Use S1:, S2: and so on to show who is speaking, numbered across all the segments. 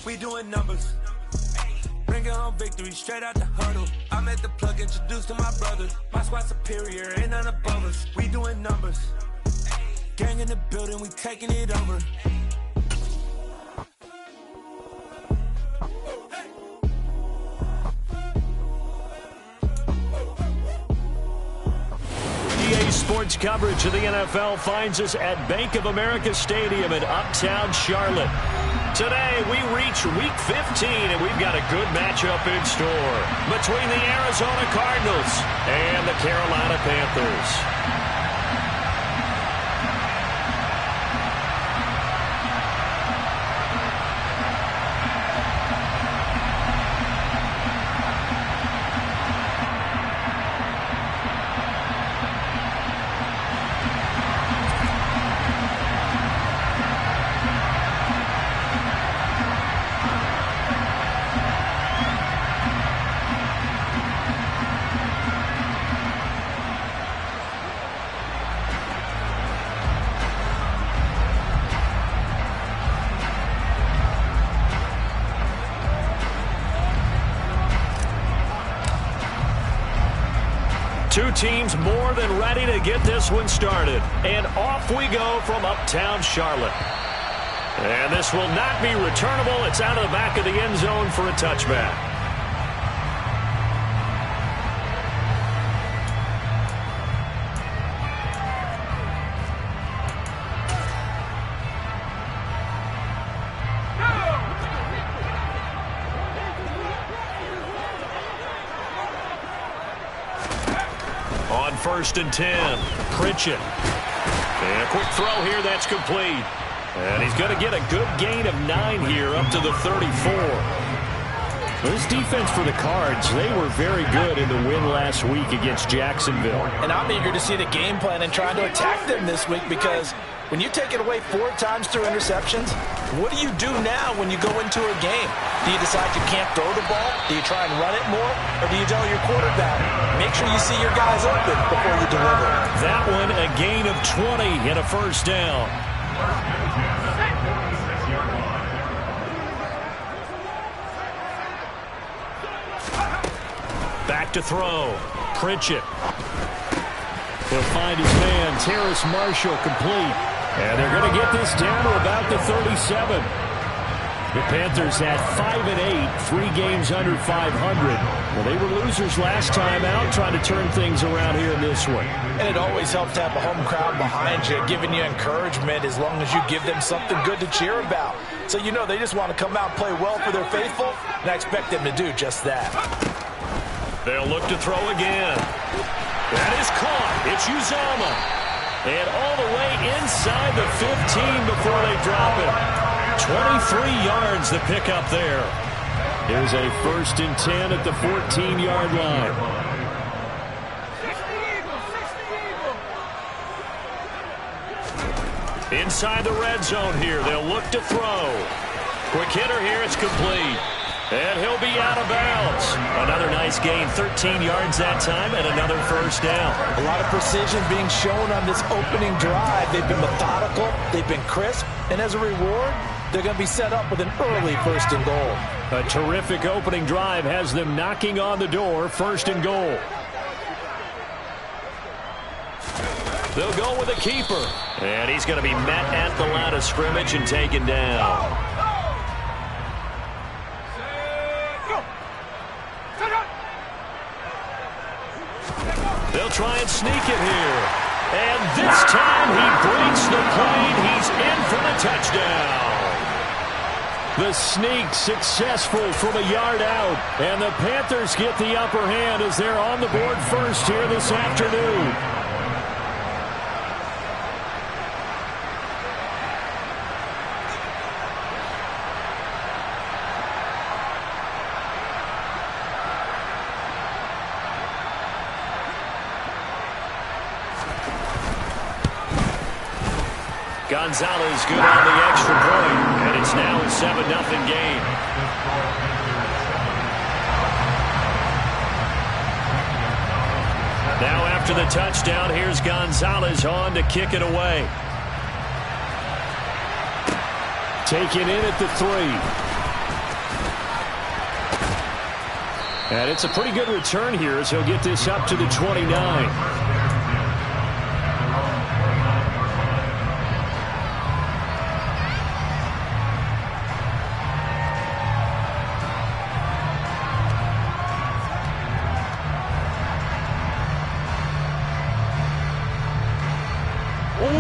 S1: We doing numbers. Bringing home victory straight out the huddle. I'm at the plug, introduced to my brothers. My squad superior, ain't none above us. We doing numbers. Gang in the building, we taking it over.
S2: EA Sports coverage of the NFL finds us at Bank of America Stadium in Uptown Charlotte. Today, we reach Week 15, and we've got a good matchup in store between the Arizona Cardinals and the Carolina Panthers. Two teams more than ready to get this one started. And off we go from Uptown Charlotte. And this will not be returnable. It's out of the back of the end zone for a touchback. On 1st and 10, Pritchett. And a quick throw here, that's complete. And he's going to get a good gain of 9 here up to the 34. This defense for the Cards, they were very good in the win last week against Jacksonville.
S3: And I'm eager to see the game plan and trying to attack them this week, because when you take it away 4 times through interceptions, what do you do now when you go into a game? Do you decide you can't throw the ball? Do you try and run it more? Or do you tell your quarterback, make sure you see your guys open before you deliver?
S2: That one, a gain of 20 and a first down. Back to throw. Pritchett. He'll find his man, Terrace Marshall, complete. And they're going to get this down to about the 37. The Panthers had 5-8, 3 games under 500. Well, they were losers last time out, trying to turn things around here in this one.
S3: And it always helps to have a home crowd behind you, giving you encouragement as long as you give them something good to cheer about. So you know they just want to come out and play well for their faithful, and I expect them to do just that.
S2: They'll look to throw again. That is caught. It's Uzomah. And all the way inside the 15 before they drop it. 23 yards the pickup there. Here's a 1st and 10 at the 14-yard line. Inside the red zone here. They'll look to throw. Quick hitter here. It's complete. And he'll be out of bounds. Another nice gain, 13 yards that time, and another first down.
S3: A lot of precision being shown on this opening drive. They've been methodical, they've been crisp, and as a reward, they're going to be set up with an early 1st and goal.
S2: A terrific opening drive has them knocking on the door, 1st and goal. They'll go with a keeper. And he's going to be met at the line of scrimmage and taken down. They'll try and sneak it here. And this time he breaks the plane. He's in for the touchdown. The sneak successful from a yard out. And the Panthers get the upper hand as they're on the board first here this afternoon. Gonzalez good on the extra point, and it's now a 7-0 game. Now after the touchdown, here's Gonzalez on to kick it away. Taken in at the 3. And it's a pretty good return here as he'll get this up to the 29.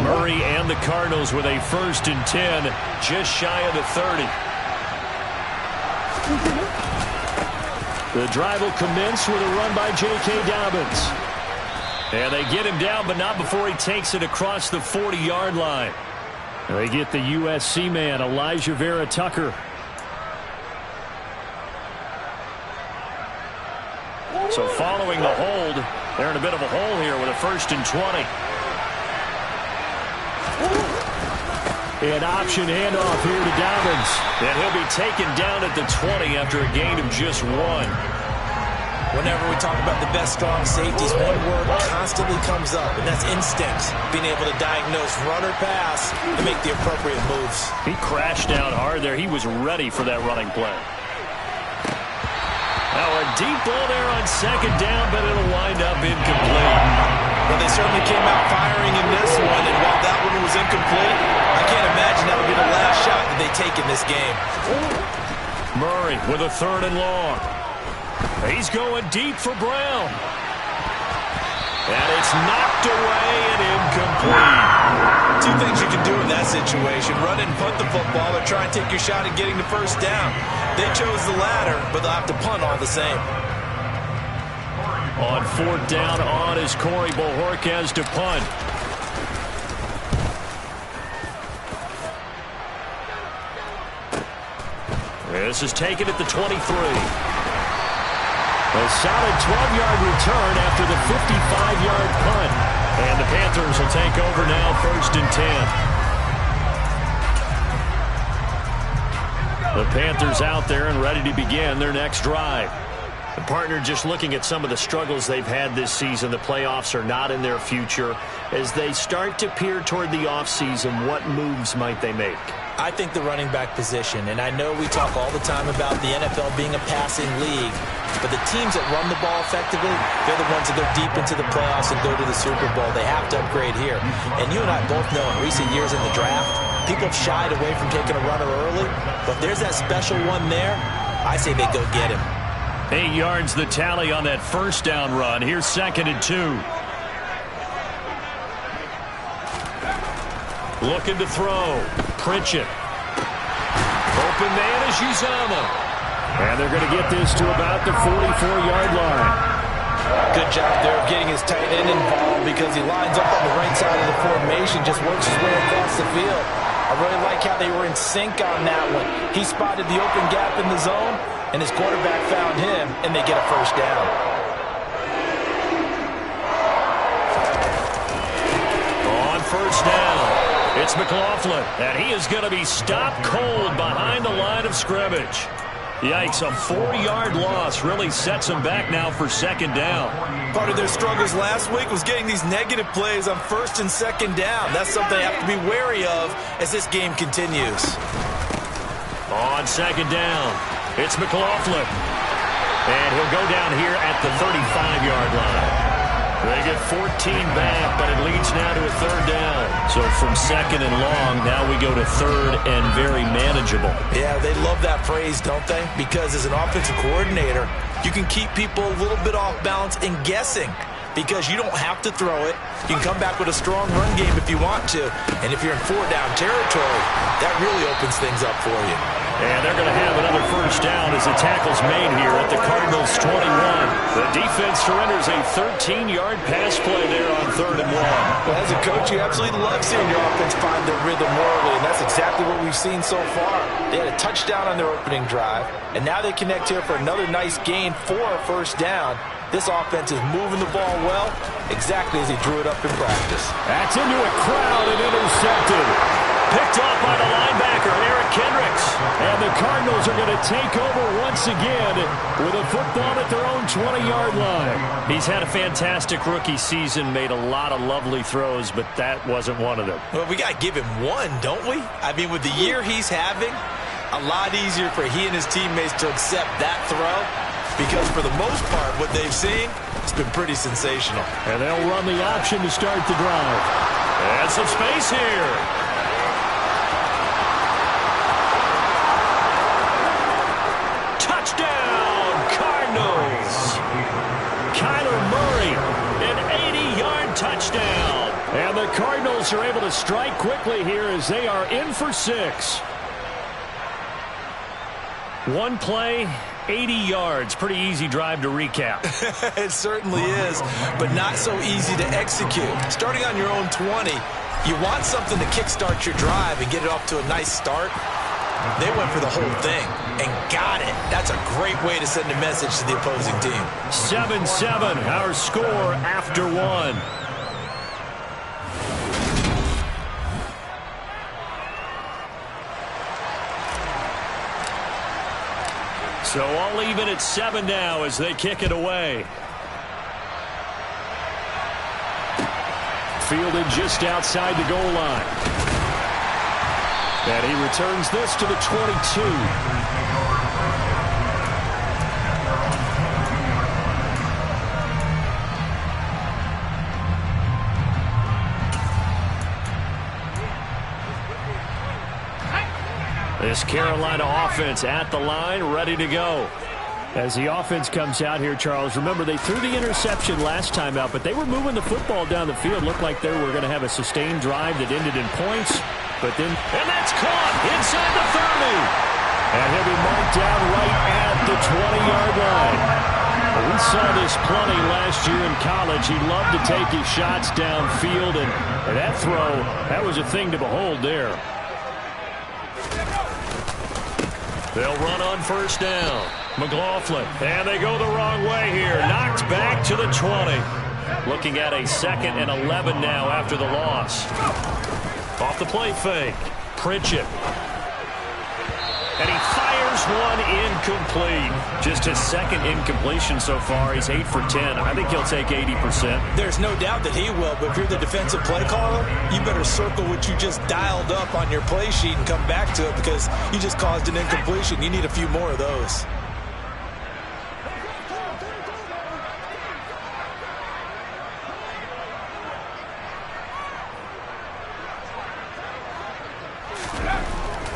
S2: Murray and the Cardinals with a 1st and 10, just shy of the 30. The drive will commence with a run by J.K. Dobbins. And they get him down, but not before he takes it across the 40-yard line. And they get the USC man, Elijah Vera Tucker. So following the hold, they're in a bit of a hole here with a 1st and 20. An option handoff here to Dobbins. And he'll be taken down at the 20 after a gain of just 1.
S3: Whenever we talk about the best strong safeties, one word constantly comes up, and that's instinct. Being able to diagnose run or pass and make the appropriate moves.
S2: He crashed down hard there. He was ready for that running play. Now a deep ball there on 2nd down, but it'll wind up incomplete.
S3: Well, they certainly came out firing in this one, and while that one was incomplete, I can't imagine that would be the last shot that they take in this game.
S2: Murray with a 3rd and long. He's going deep for Brown. And it's knocked away and incomplete.
S3: Two things you can do in that situation: run and punt the football, or try and take your shot at getting the 1st down. They chose the latter, but they'll have to punt all the same.
S2: On 4th down on is Corey Bojorquez to punt. This is taken at the 23. A solid 12-yard return after the 55-yard punt. And the Panthers will take over now, 1st and 10. The Panthers out there and ready to begin their next drive. The partner just looking at some of the struggles they've had this season. The playoffs are not in their future. As they start to peer toward the offseason, what moves might they make?
S3: I think the running back position, and I know we talk all the time about the NFL being a passing league, but the teams that run the ball effectively, they're the ones that go deep into the playoffs and go to the Super Bowl. They have to upgrade here. And you and I both know in recent years in the draft, people have shied away from taking a runner early, but there's that special one there. I say they go get him.
S2: 8 yards the tally on that 1st down run. Here's 2nd and 2. Looking to throw. Pritchett. Open man is Uzomah. And they're going to get this to about the 44-yard line.
S3: Good job there of getting his tight end involved, because he lines up on the right side of the formation, just works his way across the field. I really like how they were in sync on that one. He spotted the open gap in the zone, and his quarterback found him, and they get a 1st down.
S2: On 1st down, it's McLaughlin, and he is going to be stopped cold behind the line of scrimmage. Yikes, a 4-yard loss really sets them back now for 2nd down.
S3: Part of their struggles last week was getting these negative plays on 1st and 2nd down. That's something they have to be wary of as this game continues.
S2: On 2nd down, it's McLaughlin. And he'll go down here at the 35-yard line. They get 14 back, but it leads now to a 3rd down. So from 2nd and long, now we go to 3rd and very manageable.
S3: Yeah, they love that phrase, don't they? Because as an offensive coordinator, you can keep people a little bit off balance and guessing, because you don't have to throw it. You can come back with a strong run game if you want to. And if you're in 4-down territory, that really opens things up for you.
S2: And they're going to have another 1st down as the tackle's made here at the Cardinals' 21. The defense surrenders a 13-yard pass play there on 3rd and 1.
S3: Well, as a coach, you absolutely love seeing your offense find their rhythm early, and that's exactly what we've seen so far. They had a touchdown on their opening drive, and now they connect here for another nice gain for a 1st down. This offense is moving the ball well, exactly as he drew it up in practice.
S2: That's into a crowd and intercepted. Picked off by the linebacker, Eric Kendricks. And the Cardinals are going to take over once again with a football at their own 20-yard line. He's had a fantastic rookie season, made a lot of lovely throws, but that wasn't one of them.
S3: Well, we got to give him one, don't we? I mean, with the year he's having, a lot easier for he and his teammates to accept that throw because for the most part, what they've seen, it's been pretty sensational.
S2: And they'll run the option to start the drive. And some space here. Touchdown, Cardinals. Kyler Murray, an 80-yard touchdown. And the Cardinals are able to strike quickly here as they are in for 6. One play, 80 yards. Pretty easy drive to recap.
S3: It certainly is, but not so easy to execute. Starting on your own 20, you want something to kickstart your drive and get it off to a nice start. They went for the whole thing and got it. That's a great way to send a message to the opposing team.
S2: 7-7, our score after 1. So all even at 7 now as they kick it away. Fielded just outside the goal line. And he returns this to the 22. This Carolina offense at the line, ready to go. As the offense comes out here, Charles, remember they threw the interception last time out, but they were moving the football down the field. Looked like they were going to have a sustained drive that ended in points. But then, and that's caught inside the 30. And he'll be marked down right at the 20-yard line. We saw this plenty last year in college. He loved to take his shots downfield, and that throw, that was a thing to behold there. They'll run on first down. McLaughlin, and they go the wrong way here. Knocked back to the 20. Looking at a 2nd and 11 now after the loss. Off the play fake. Pritchett. And he fires one incomplete. Just his 2nd incompletion so far. He's 8 for 10. I think he'll take 80%.
S3: There's no doubt that he will, but if you're the defensive play caller, you better circle what you just dialed up on your play sheet and come back to it because you just caused an incompletion. You need a few more of those.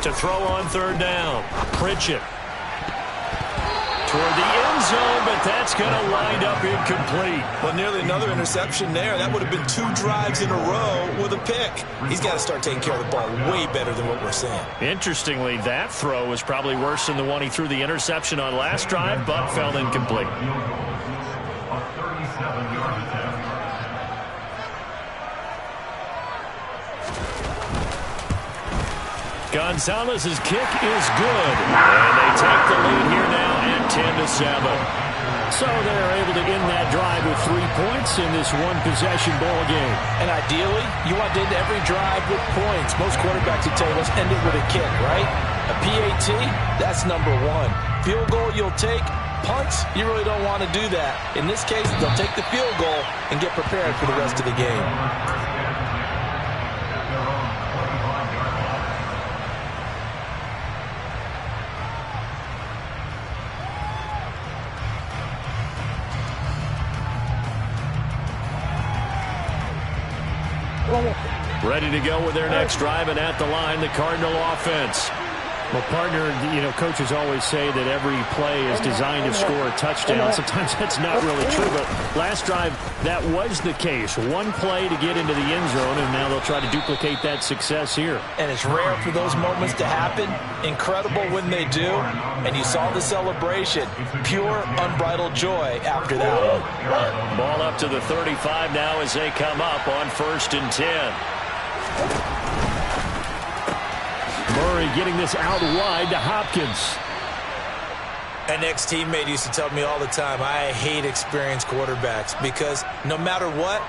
S3: To throw on third down. Pritchett. Toward the end zone, but that's going to wind up incomplete. Well, nearly another interception there. That would have been 2 drives in a row with a pick. He's got to start taking care of the ball way better than what we're seeing. Interestingly, that throw was probably worse than the one he threw the interception on last drive, but fell incomplete. Gonzalez's kick is good. And they take the lead here now at 10-7. So they're able to end that drive with 3 points in this one-possession ball game. And ideally, you want to end every drive with points. Most quarterbacks would tell you, let's end it with a kick, right? A PAT, that's number 1. Field goal you'll take. Punts, you really don't want to do that. In this case, they'll take the field goal and get prepared for the rest of the game. Ready to go with their next drive, and at the line, the Cardinal offense.
S2: Well, partner, coaches always say that every play is designed to score a touchdown. Sometimes that's not really true, but last drive, that was the case. One play to get into the end zone, and now they'll try to duplicate that success here.
S3: And it's rare for those moments to happen. Incredible when they do. And you saw the celebration. Pure, unbridled joy after that one.
S2: Ball up to the 35 now as they come up on 1st and 10. Murray getting this out wide to Hopkins.
S3: An ex-teammate used to tell me all the time, I hate experienced quarterbacks because no matter what,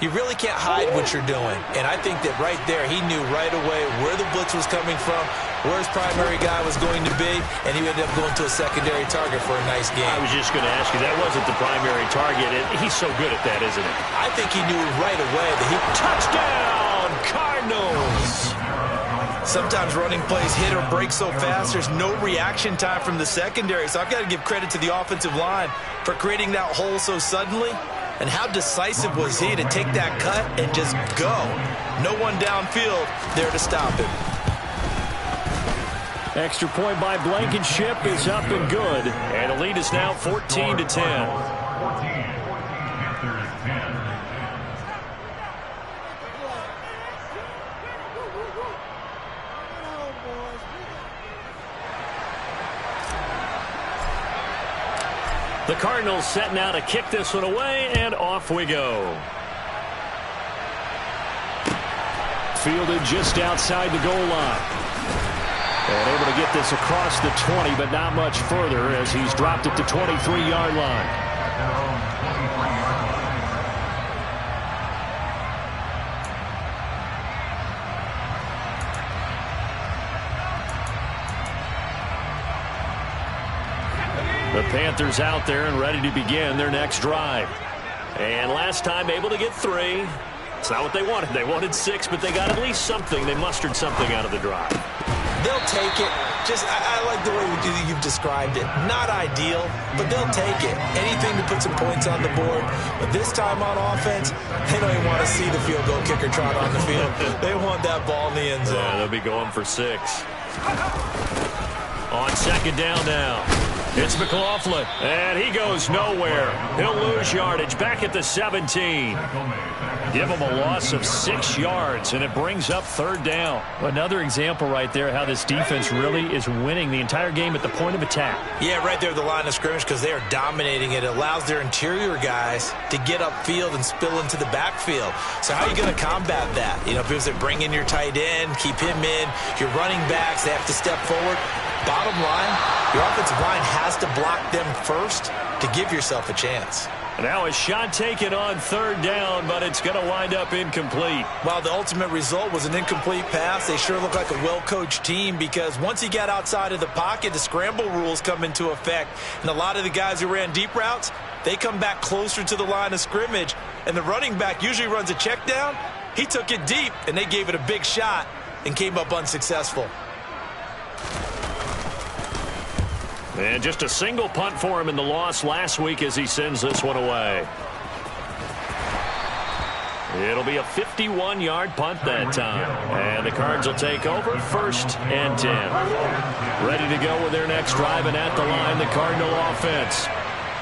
S3: you really can't hide what you're doing. And I think that right there, he knew right away where the blitz was coming from, where his primary guy was going to be, and he ended up going to a secondary target for a nice game.
S2: I was just going to ask you, that wasn't the primary target. He's so good at that, isn't he?
S3: I think he knew right away that he...
S2: Touchdown, Cardinals!
S3: Sometimes running plays hit or break so fast, there's no reaction time from the secondary. So I've got to give credit to the offensive line for creating that hole so suddenly. And how decisive was he to take that cut and just go? No one downfield there to stop him.
S2: Extra point by Blankenship is up and good. And the lead is now 14-10. The Cardinals set now to kick this one away, and off we go. Fielded just outside the goal line. And able to get this across the 20, but not much further as he's dropped it to 23-yard line. The Panthers out there and ready to begin their next drive. And last time able to get 3. It's not what they wanted. They wanted 6, but they got at least something. They mustered something out of the drive.
S3: They'll take it. I like the way you've described it. Not ideal, but they'll take it. Anything to put some points on the board. But this time on offense, they don't even want to see the field goal kicker trot on the field. They want that ball in the end zone.
S2: Yeah, they'll be going for 6. On second down now. It's McLaughlin, and he goes nowhere. He'll lose yardage back at the 17. Give him a loss of 6 yards, and it brings up third down. Another example right there how this defense really is winning the entire game at the point of attack.
S3: Yeah, right there at the line of scrimmage because they are dominating it. It allows their interior guys to get upfield and spill into the backfield. So how are you going to combat that? You know, because they bring in your tight end, keep him in. Your running backs, they have to step forward. Bottom line, your offensive line has to block them first to give yourself a chance.
S2: Now a shot taken on third down, but it's going to wind up incomplete.
S3: Well, the ultimate result was an incomplete pass. They sure look like a well-coached team because once he got outside of the pocket, the scramble rules come into effect. And a lot of the guys who ran deep routes, they come back closer to the line of scrimmage. And the running back usually runs a check down. He took it deep, and they gave it a big shot and came up unsuccessful.
S2: And just a single punt for him in the loss last week as he sends this one away. It'll be a 51-yard punt that time. And the Cards will take over 1st and 10. Ready to go with their next drive, and at the line, the Cardinal offense.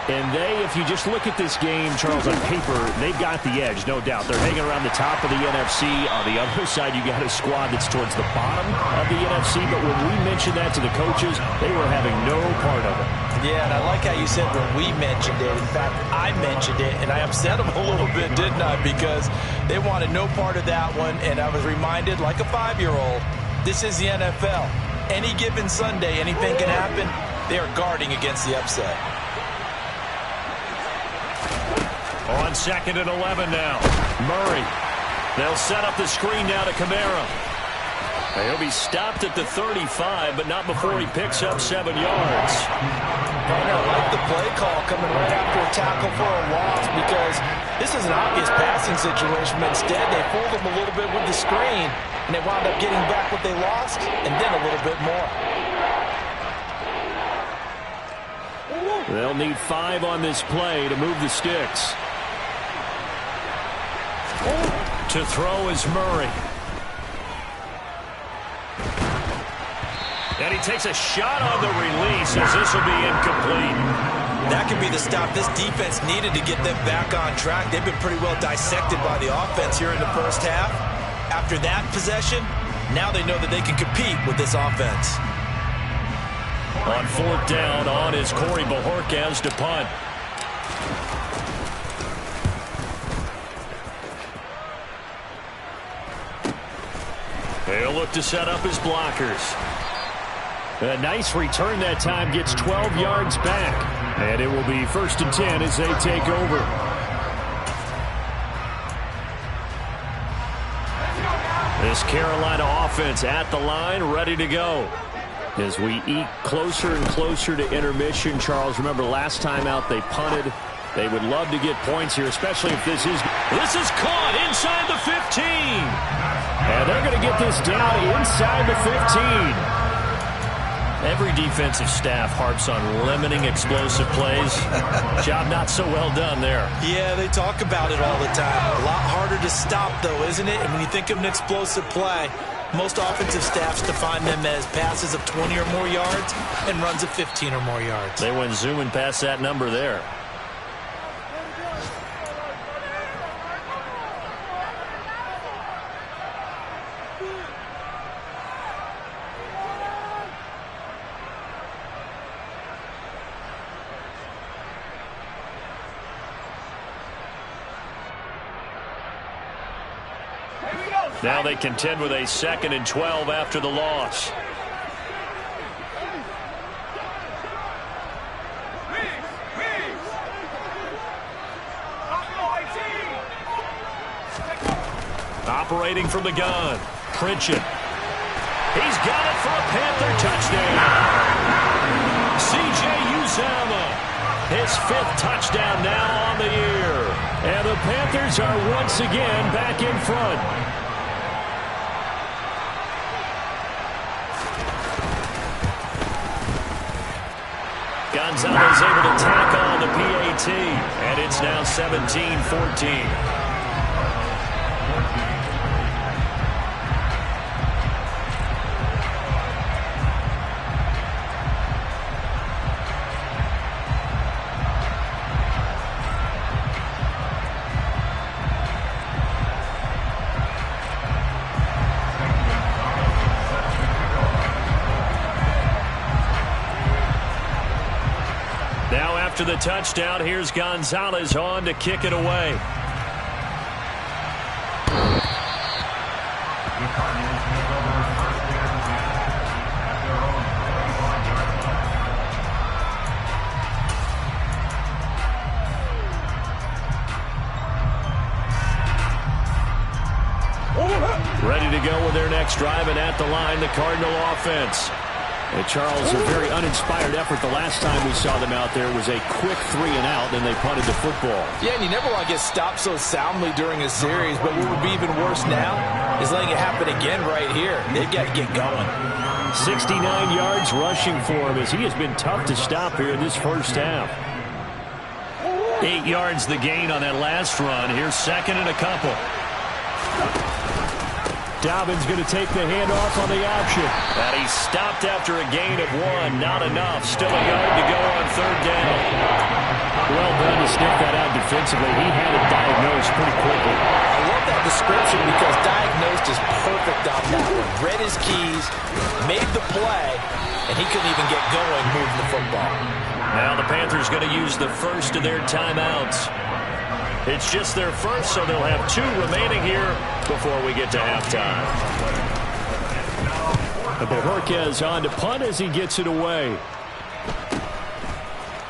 S2: And if you just look at this game, Charles, on paper, they've got the edge, no doubt. They're hanging around the top of the NFC. On the other side, you got a squad that's towards the bottom of the NFC. But when we mentioned that to the coaches, they were having no part of it.
S3: Yeah, and I like how you said when we mentioned it. In fact, I mentioned it, and I upset them a little bit, didn't I? Because they wanted no part of that one, and I was reminded, like a 5-year-old, this is the NFL. Any given Sunday, anything can happen. They are guarding against the upset.
S2: On 2nd and 11 now. Murray. They'll set up the screen now to Kamara. He'll be stopped at the 35, but not before he picks up 7 yards.
S3: And I like the play call coming right after a tackle for a loss because this is an obvious passing situation, but instead they fooled him a little bit with the screen, and they wound up getting back what they lost and then a little bit more.
S2: They'll need 5 on this play to move the sticks. To throw is Murray. And he takes a shot on the release as this will be incomplete.
S3: That could be the stop this defense needed to get them back on track. They've been pretty well dissected by the offense here in the first half. After that possession, now they know that they can compete with this offense.
S2: On 4th down, on is Corey Bojorquez to punt. They'll look to set up his blockers. A nice return that time, gets 12 yards back. And it will be 1st and 10 as they take over. This Carolina offense at the line, ready to go. As we eke closer and closer to intermission, Charles, remember last time out they punted. They would love to get points here, especially if this is caught inside the 15. And they're going to get this down inside the 15. Every defensive staff harps on limiting explosive plays. Job not so well done there.
S3: Yeah, they talk about it all the time. A lot harder to stop, though, isn't it? And when you think of an explosive play, most offensive staffs define them as passes of 20 or more yards and runs of 15 or more yards.
S2: They went zooming past that number there. Now they contend with a 2nd and 12 after the loss. Operating from the gun, Pritchett. He's got it for a Panther touchdown. C.J. Uzomah, his 5th touchdown now on the year. And the Panthers are once again back in front. Gonzalez able to tackle on the PAT, and it's now 17-14. After the touchdown, here's Gonzalez on to kick it away. Ready to go with their next drive, and at the line, the Cardinal offense. And Charles, a very uninspired effort the last time we saw them out there was a quick 3-and-out, and they punted the football. Yeah, and you never want to get stopped so soundly during a series, but what would be even worse now is letting it happen again right here. They've got to get going. 69 yards rushing for him as he has been tough to stop here in this first half. 8 yards the gain on that last run. Here's 2nd and a couple. Dobbins going to take the handoff on the option. And he stopped after a gain of 1. Not enough. Still a yard to go on 3rd down. Well done to sniff that out defensively. He had it diagnosed pretty quickly. I love that description because diagnosed is perfect on that one. Read his keys, made the play, and he couldn't even get going moving the football. Now the Panthers going to use the first of their timeouts. It's just their first, so they'll have 2 remaining here before we get to halftime. Bojorquez on to punt as he gets it away.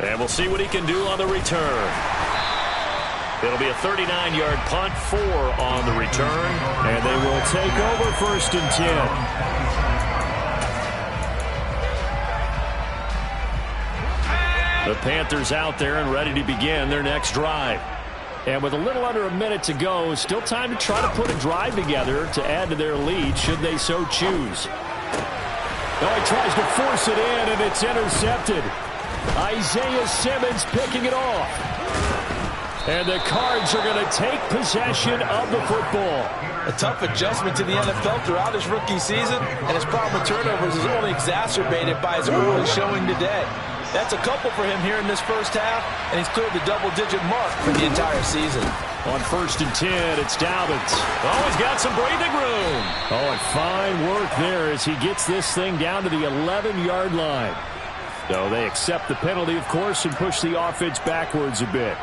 S2: And we'll see what he can do on the return. It'll be a 39-yard punt, 4 on the return, and they will take over 1st and 10. The Panthers out there and ready to begin their next drive. And with a little under a minute to go, still time to try to put a drive together to add to their lead should they so choose. Oh, he tries to force it in, and it's intercepted. Isaiah Simmons picking it off. And the Cards are going to take possession of the football. A tough adjustment to the NFL throughout his rookie season, and his problem with turnovers is only exacerbated by his early showing today. That's a couple for him here in this first half, and he's cleared the double-digit mark for the entire season. On 1st and 10, it's Dobbins. Oh, he's got some breathing room. Oh, and fine work there as he gets this thing down to the 11-yard line. So they accept the penalty, of course, and push the offense backwards a bit.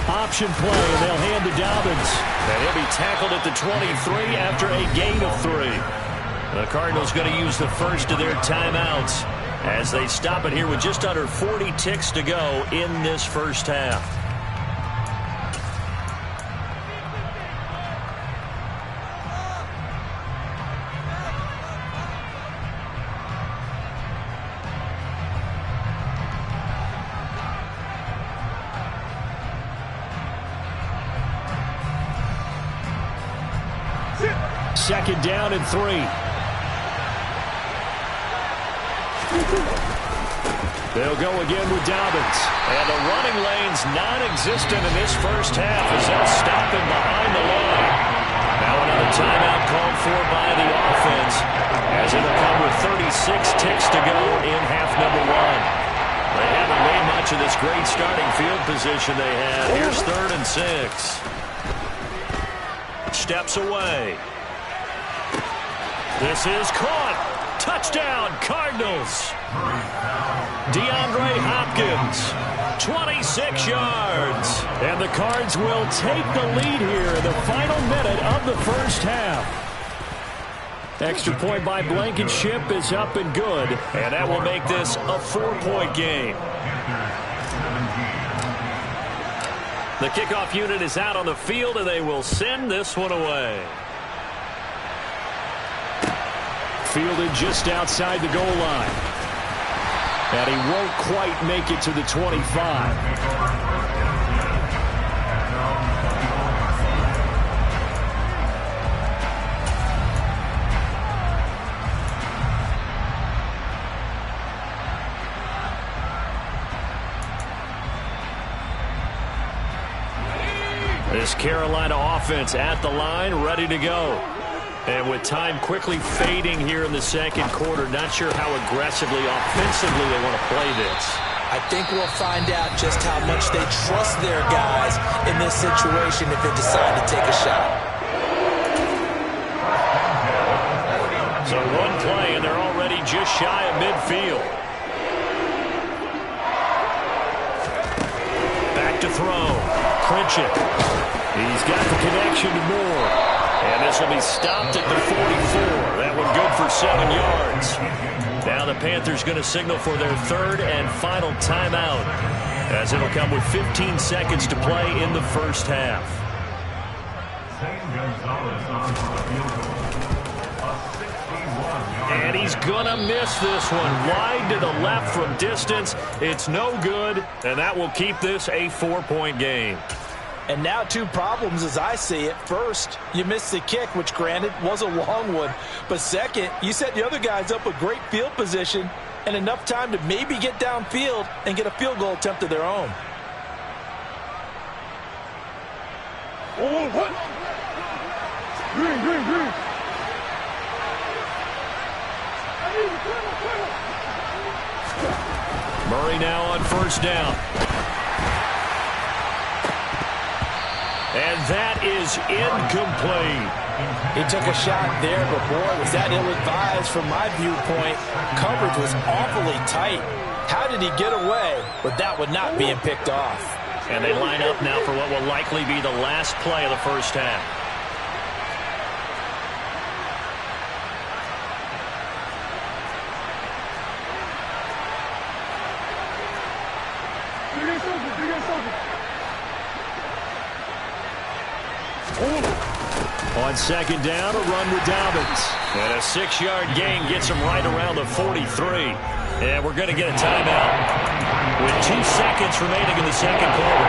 S2: Option play, and they'll hand to Dobbins. And he'll be tackled at the 23 after a gain of 3. The Cardinals going to use the first of their timeouts as they stop it here with just under 40 ticks to go in this first half. 2nd down and 3. They'll go again with Dobbins. And the running lane's non-existent in this first half as they'll stop him behind the line. Now another timeout called for by the offense as it'll come with 36 ticks to go in half number 1. They haven't made much of this great starting field position they had. Here's 3rd and 6. Steps away. This is caught. Touchdown, Cardinals. DeAndre Hopkins, 26 yards. And the Cards will take the lead here in the final minute of the first half. Extra point by Blankenship is up and good, and that will make this a 4-point game. The kickoff unit is out on the field, and they will send this one away. Fielded just outside the goal line. And he won't quite make it to the 25. This Carolina offense at the line, ready to go. And with time quickly fading here in the second quarter, not sure how aggressively, offensively they want to play this.
S3: I think we'll find out just how much they trust their guys in this situation if they decide to take a shot.
S2: So one play, and they're already just shy of midfield. Back to throw. Pritchett. He's got the connection to Moore. And this will be stopped at the 44. That one good for 7 yards. Now the Panthers going to signal for their 3rd and final timeout, as it'll come with 15 seconds to play in the first half. And he's going to miss this one. Wide to the left from distance. It's no good, and that will keep this a 4-point game.
S3: And now 2 problems as I see it. First, you missed the kick, which granted was a long one. But second, you set the other guys up with great field position and enough time to maybe get downfield and get a field goal attempt of their own.
S4: Green.
S2: Murray now on 1st down. And that is incomplete.
S3: He took a shot there, but boy, was that ill-advised from my viewpoint. Coverage was awfully tight. How did he get away with that one not being picked off?
S2: And they line up now for what will likely be the last play of the first half. On 2nd down, a run with Dobbins. And a 6-yard gain gets him right around the 43. And we're going to get a timeout with 2 seconds remaining in the second quarter.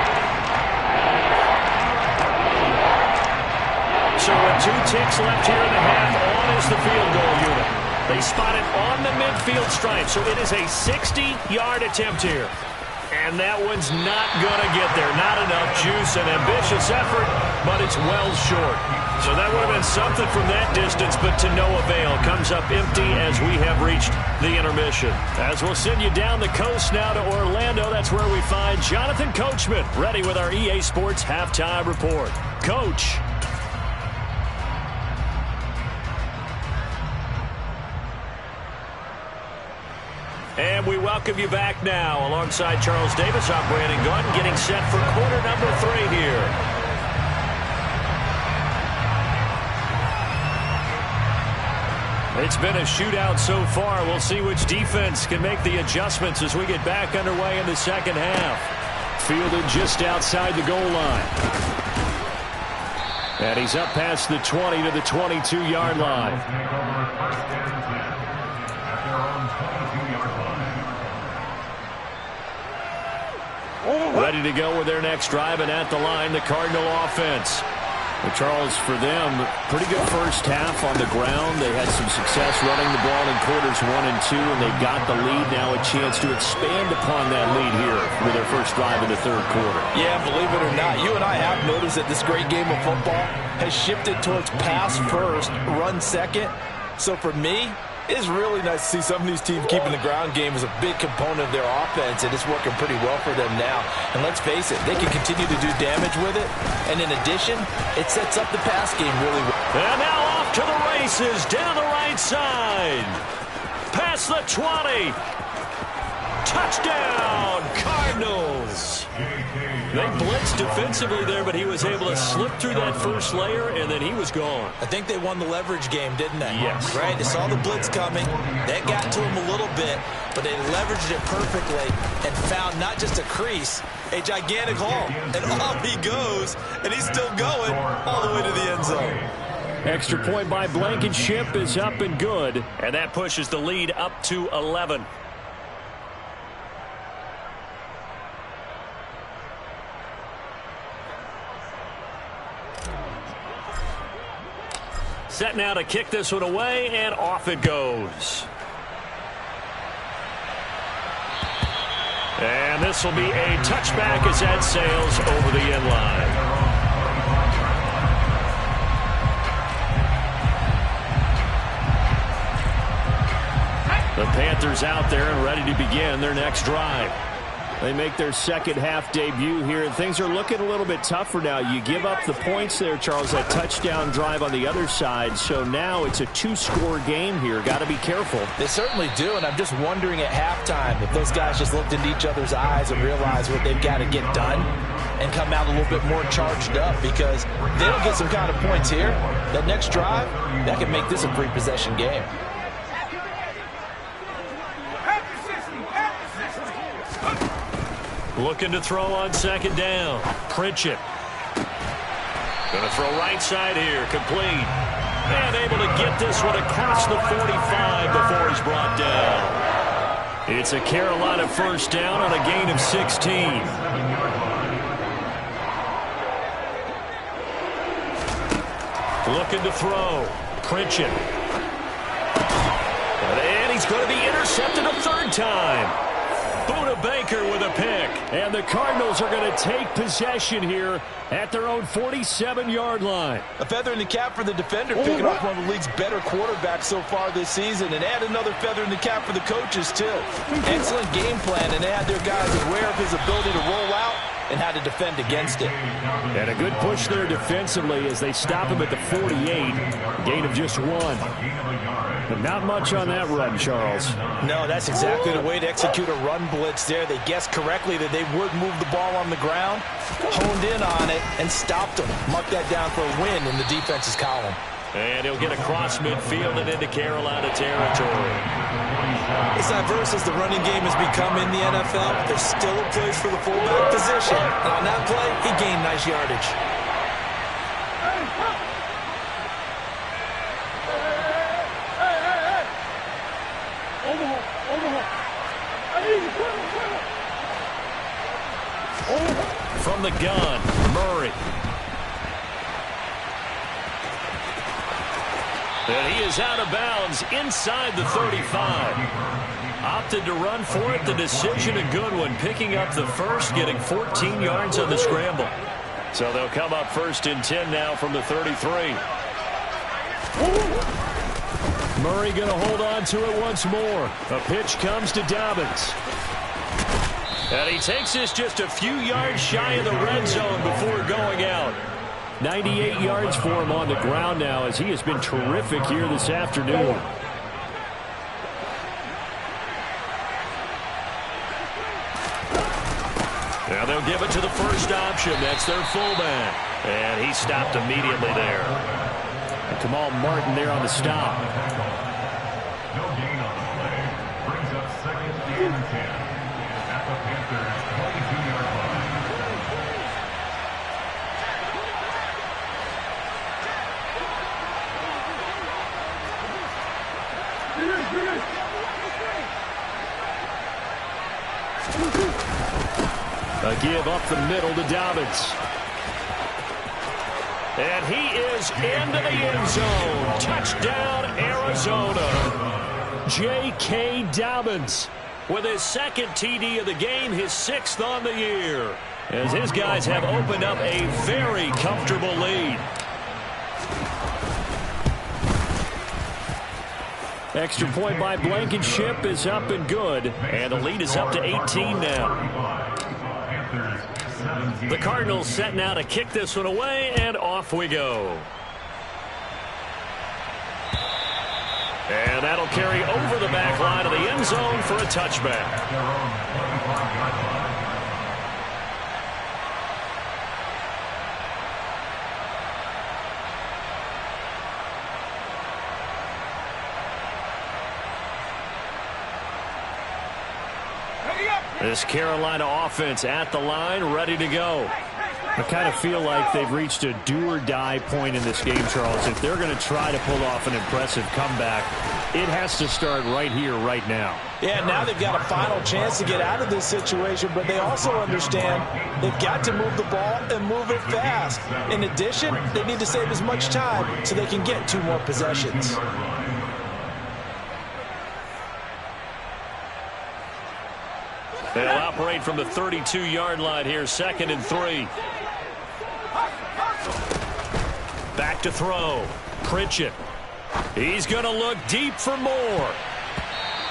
S2: So with 2 ticks left here in the half, on is the field goal unit. They spot it on the midfield stripe, so it is a 60-yard attempt here. And that one's not going to get there. Not enough juice, an ambitious effort, but it's well short. So that would have been something from that distance, but to no avail. Comes up empty as we have reached the intermission. As we'll send you down the coast now to Orlando, that's where we find Jonathan Coachman, ready with our EA Sports Halftime Report. Coach. And we welcome you back now alongside Charles Davis. I'm Brandon Gaudin getting set for quarter number 3 here. It's been a shootout so far. We'll see which defense can make the adjustments as we get back underway in the second half. Fielded just outside the goal line. And he's up past the 20 to the 22-yard line. Ready to go with their next drive, and at the line, the Cardinal offense. Well, Charles, for them, pretty good first half on the ground. They had some success running the ball in quarters 1 and 2, and they've got the lead now, a chance to expand upon that lead here with their first drive in the third quarter.
S3: Yeah, believe it or not, you and I have noticed that this great game of football has shifted towards pass first, run second. So for me, it's really nice to see some of these teams keeping the ground game as a big component of their offense, and it's working pretty well for them now. And let's face it, they can continue to do damage with it. And in addition, it sets up the pass game really well.
S2: And now off to the races, down the right side. Past the 20. Touchdown, Cardinals. They blitzed defensively there, but he was able to slip through that first layer, and then he was gone.
S3: I think they won the leverage game, didn't they?
S2: Yes.
S3: Right? They saw the blitz coming. That got to him a little bit, but they leveraged it perfectly and found not just a crease, a gigantic hole. And off he goes, and he's still going all the way to the end zone.
S2: Extra point by Blankenship is up and good, and that pushes the lead up to 11. Set now to kick this one away, and off it goes. And this will be a touchback as that sails over the end line. The Panthers out there and ready to begin their next drive. They make their second half debut here, and things are looking a little bit tougher now. You give up the points there, Charles, that touchdown drive on the other side. So now it's a 2-score game here. Got to be careful.
S3: They certainly do, and I'm just wondering at halftime if those guys just looked into each other's eyes and realized what they've got to get done and come out a little bit more charged up, because they don't get some kind of points here. That next drive, that can make this a 3-possession game.
S2: Looking to throw on second down. Pritchett. Going to throw right side here. Complete. And able to get this one across the 45 before he's brought down. It's a Carolina first down on a gain of 16. Looking to throw. Pritchett. And he's going to be intercepted a third time. Buda Baker with a pick. And the Cardinals are going to take possession here at their own 47-yard line.
S3: A feather in the cap for the defender, picking off one of the league's better quarterbacks so far this season, and add another feather in the cap for the coaches, too. Excellent game plan, and they had their guys aware of his ability to roll out and how to defend against it.
S2: And a good push there defensively as they stop him at the 48. Gain of just 1. But not much on that run, Charles.
S3: No, that's exactly the way to execute a run blitz there. They guessed correctly that they would move the ball on the ground, honed in on it, and stopped them. Mark that down for a win in the defense's column.
S2: And he'll get across midfield and into Carolina territory.
S3: As diverse as the running game has become in the NFL, there's still a place for the fullback position. And on that play, he gained nice yardage.
S2: From the gun, Murray. And he is out of bounds inside the 35. Opted to run for it. The decision a good one. Picking up the first, getting 14 yards on the scramble. So they'll come up first and 10 now from the 33. Murray going to hold on to it once more. A pitch comes to Dobbins. And he takes this just a few yards shy of the red zone before going out. 98 yards for him on the ground now, as he has been terrific here this afternoon. Now they'll give it to the first option. That's their fullback. And he stopped immediately there. And Kamal Martin there on the stop.
S4: No gain on the play. Brings up second and 10 at the Panthers' 22-yard line.
S2: A give up the middle to Dobbins. And he is into the end zone. Touchdown, Arizona. J.K. Dobbins with his second TD of the game, his 6th on the year, as his guys have opened up a very comfortable lead. Extra point by Blankenship is up and good, and the lead is up to 18 now. The Cardinals set now to kick this one away, and off we go. And that'll carry over the back line of the end zone for a touchback. This Carolina offense at the line, ready to go. I kind of feel like they've reached a do-or-die point in this game, Charles. If they're going to try to pull off an impressive comeback, it has to start right here, right now.
S3: Yeah, now they've got a final chance to get out of this situation, but they also understand they've got to move the ball and move it fast. In addition, they need to save as much time so they can get 2 more possessions.
S2: They'll operate from the 32-yard line here, 2nd and 3. Back to throw. Pritchett. He's going to look deep for more.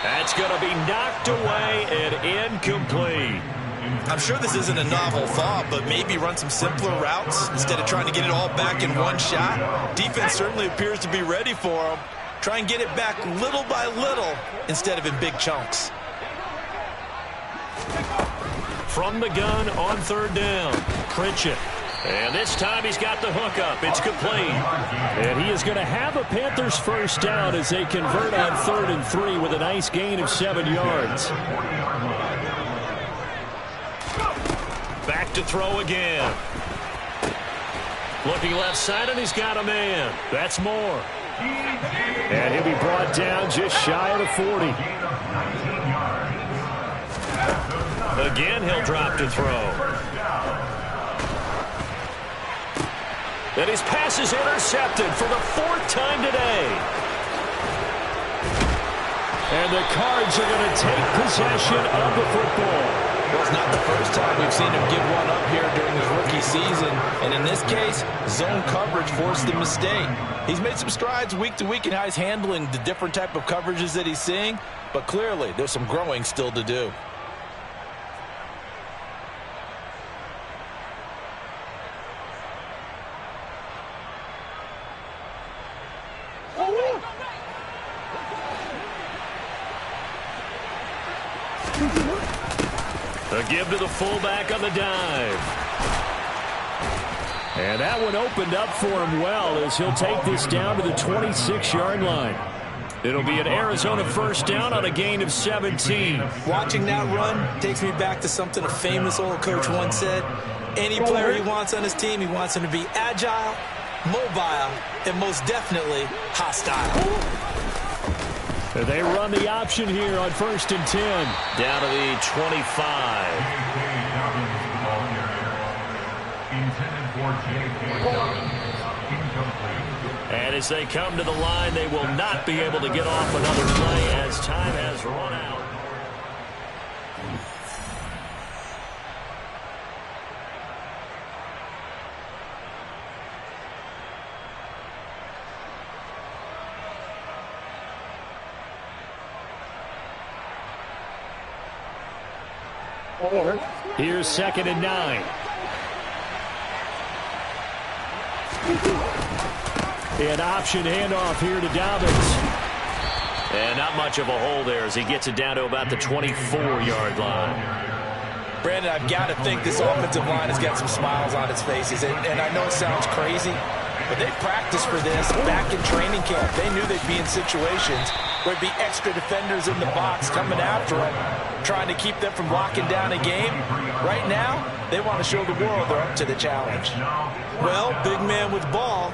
S2: That's going to be knocked away and incomplete.
S3: I'm sure this isn't a novel thought, but maybe run some simpler routes instead of trying to get it all back in one shot. Defense certainly appears to be ready for him. Try and get it back little by little instead of in big chunks.
S2: From the gun on 3rd down, Pritchett. And this time he's got the hook up. It's complete. And he is going to have a Panthers first down as they convert on 3rd and 3 with a nice gain of 7 yards. Back to throw again. Looking left side, and he's got a man. That's Moore. And he'll be brought down just shy of the 40. Again, he'll drop to throw. And his pass is intercepted for the 4th time today. And the Cards are going to take possession of the football.
S3: Well, it's not the first time we've seen him give one up here during his rookie season. And in this case, zone coverage forced the mistake. He's made some strides week to week in how he's handling the different type of coverages that he's seeing. But clearly, there's some growing still to do.
S2: A give to the fullback on the dive. And that one opened up for him well as he'll take this down to the 26-yard line. It'll be an Arizona first down on a gain of 17.
S3: Watching that run takes me back to something a famous old coach once said. Any player he wants on his team, he wants him to be agile, mobile, and most definitely hostile.
S2: They run the option here on 1st and 10. Down to the 25. And as they come to the line, they will not be able to get off another play as time has run out. Here's 2nd and 9. An option handoff here to Dobbins. And not much of a hole there as he gets it down to about the 24-yard line.
S3: Brandon, I've got to think this offensive line has got some smiles on its faces. And I know it sounds crazy, but they practiced for this back in training camp. They knew they'd be in situations where there'd be extra defenders in the box coming after them, trying to keep them from locking down a game. Right now, they want to show the world they're up to the challenge. Well, big man with ball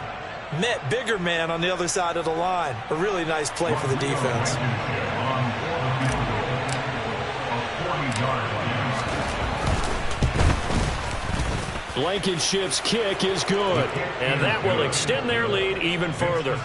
S3: met bigger man on the other side of the line. A really nice play for the defense.
S2: Blankenship's kick is good, and that will extend their lead even further.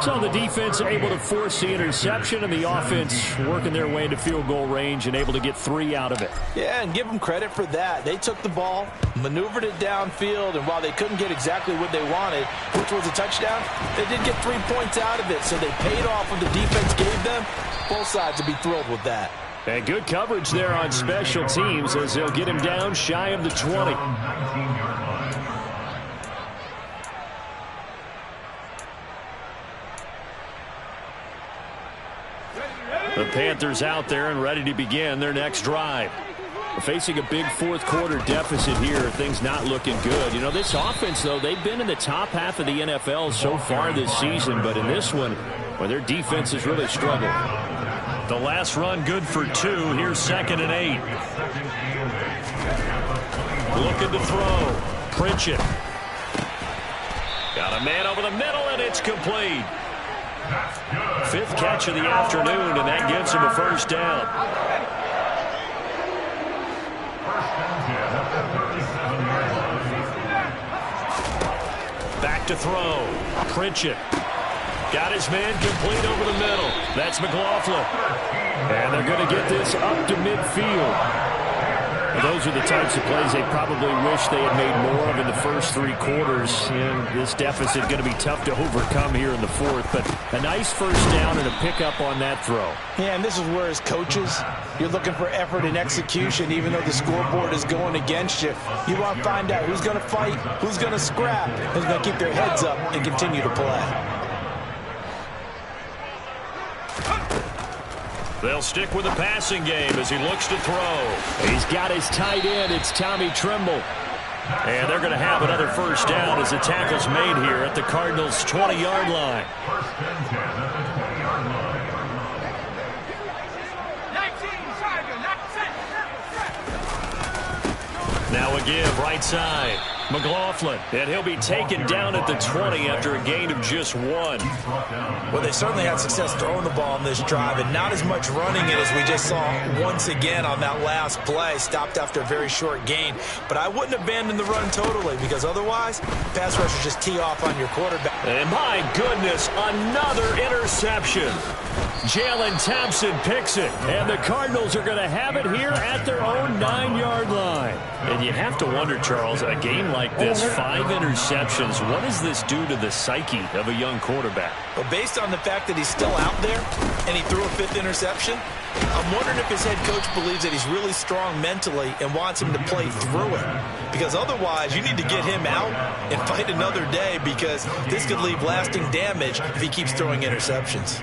S2: So the defense able to force the interception, and the offense working their way into field goal range and able to get 3 out of it.
S3: Yeah, and give them credit for that. They took the ball, maneuvered it downfield, and while they couldn't get exactly what they wanted, which was a touchdown, they did get 3 points out of it, so they paid off what the defense gave them. Both sides would be thrilled with that.
S2: And good coverage there on special teams as they'll get him down shy of the 20. The Panthers out there and ready to begin their next drive. Facing a big fourth quarter deficit here, things not looking good. You know, this offense, though, they've been in the top half of the NFL so far this season, but in this one, well, their defense has really struggled. The last run good for 2. Here's 2nd and 8. Looking to throw. Pritchett. Got a man over the middle, and it's complete. 5th catch of the afternoon, and that gives him a first down. Back to throw. Pritchett. Got his man complete over the middle. That's McLaughlin. And they're going to get this up to midfield. And those are the types of plays they probably wish they had made more of in the first 3 quarters. And this deficit going to be tough to overcome here in the 4th. But a nice first down and a pickup on that throw.
S3: Yeah, and this is where as coaches, you're looking for effort and execution, even though the scoreboard is going against you. You want to find out who's going to fight, who's going to scrap, who's going to keep their heads up and continue to play.
S2: They'll stick with the passing game as he looks to throw. He's got his tight end. It's Tommy Tremble. And they're going to have another first down as the tackle's made here at the Cardinals' 20-yard line. Now again, right side. McLaughlin, and he'll be taken down at the 20 after a gain of just 1.
S3: Well, they certainly had success throwing the ball on this drive, and not as much running it as we just saw once again on that last play. Stopped after a very short gain. But I wouldn't abandon the run totally, because otherwise, pass rushers just tee off on your quarterback.
S2: And my goodness, another interception. Jalen Thompson picks it, and the Cardinals are going to have it here at their own 9-yard line. And you have to wonder, Charles, a game like this, 5 interceptions, what does this do to the psyche of a young quarterback?
S3: Well, based on the fact that he's still out there and he threw a 5th interception, I'm wondering if his head coach believes that he's really strong mentally and wants him to play through it. Because otherwise, you need to get him out and fight another day, because this could leave lasting damage if he keeps throwing interceptions.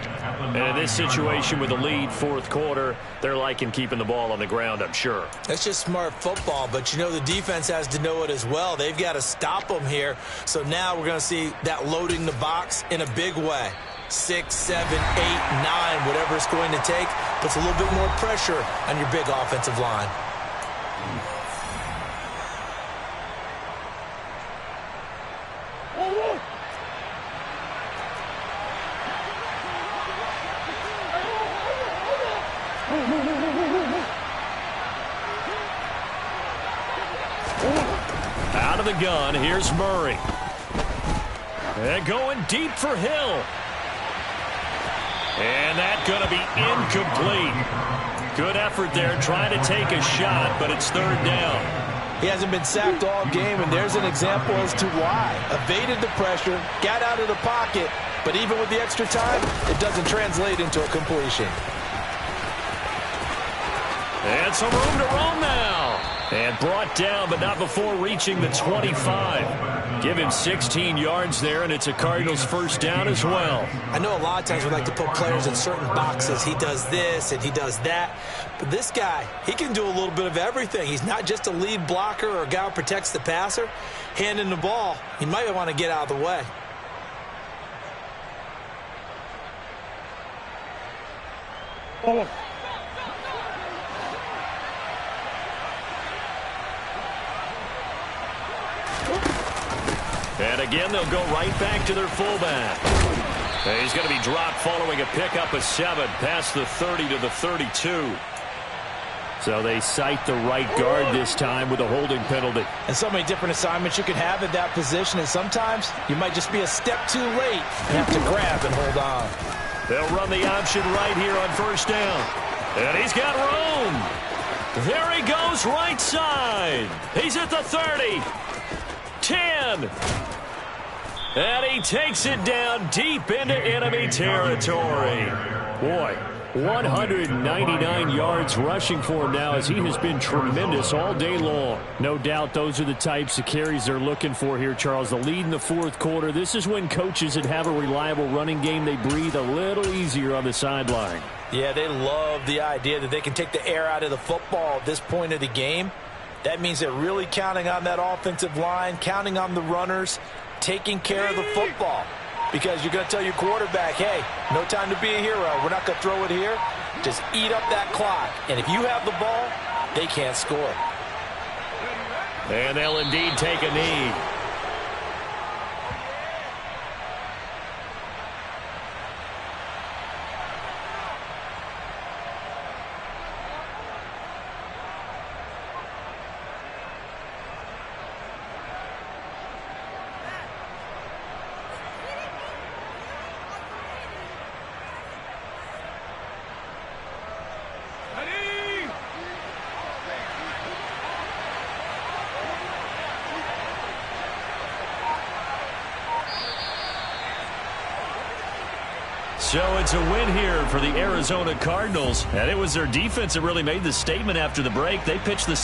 S2: And in this situation with the lead, 4th quarter, they're liking keeping the ball on the ground, I'm sure.
S3: That's just smart football, but you know the defense has to know it as well. They've got to stop them here. So now we're going to see that loading the box in a big way. 6, 7, 8, 9, whatever it's going to take, puts a little bit more pressure on your big offensive line.
S2: Out of the gun, here's Murray. And going deep for Hill. And that's going to be incomplete. Good effort there, trying to take a shot, but it's 3rd down.
S3: He hasn't been sacked all game, and there's an example as to why. Evaded the pressure, got out of the pocket, but even with the extra time, it doesn't translate into a completion.
S2: And some room to roam now. And brought down, but not before reaching the 25. Give him 16 yards there, and it's a Cardinals first down as well.
S3: I know a lot of times we like to put players in certain boxes. He does this and he does that. But this guy, he can do a little bit of everything. He's not just a lead blocker or a guy who protects the passer. Handing the ball, he might want to get out of the way.
S2: And again, they'll go right back to their fullback. And he's going to be dropped following a pickup of 7 past the 30 to the 32. So they cite the right guard this time with a holding penalty.
S3: And so many different assignments you can have at that position, and sometimes you might just be a step too late and have to grab and hold on.
S2: They'll run the option right here on first down. And he's got room. There he goes right side. He's at the 30. 10. And he takes it down deep into enemy territory. Boy, 199 yards rushing for him now as he has been tremendous all day long. No doubt those are the types of carries they're looking for here, Charles. The lead in the fourth quarter. This is when coaches that have a reliable running game, they breathe a little easier on the sideline.
S3: Yeah, they love the idea that they can take the air out of the football at this point of the game. That means they're really counting on that offensive line, counting on the runners, taking care of the football. Because you're going to tell your quarterback, hey, no time to be a hero. We're not going to throw it here. Just eat up that clock. And if you have the ball, they can't score.
S2: And they'll indeed take a knee. So it's a win here for the Arizona Cardinals. And it was their defense that really made the statement after the break. They pitched the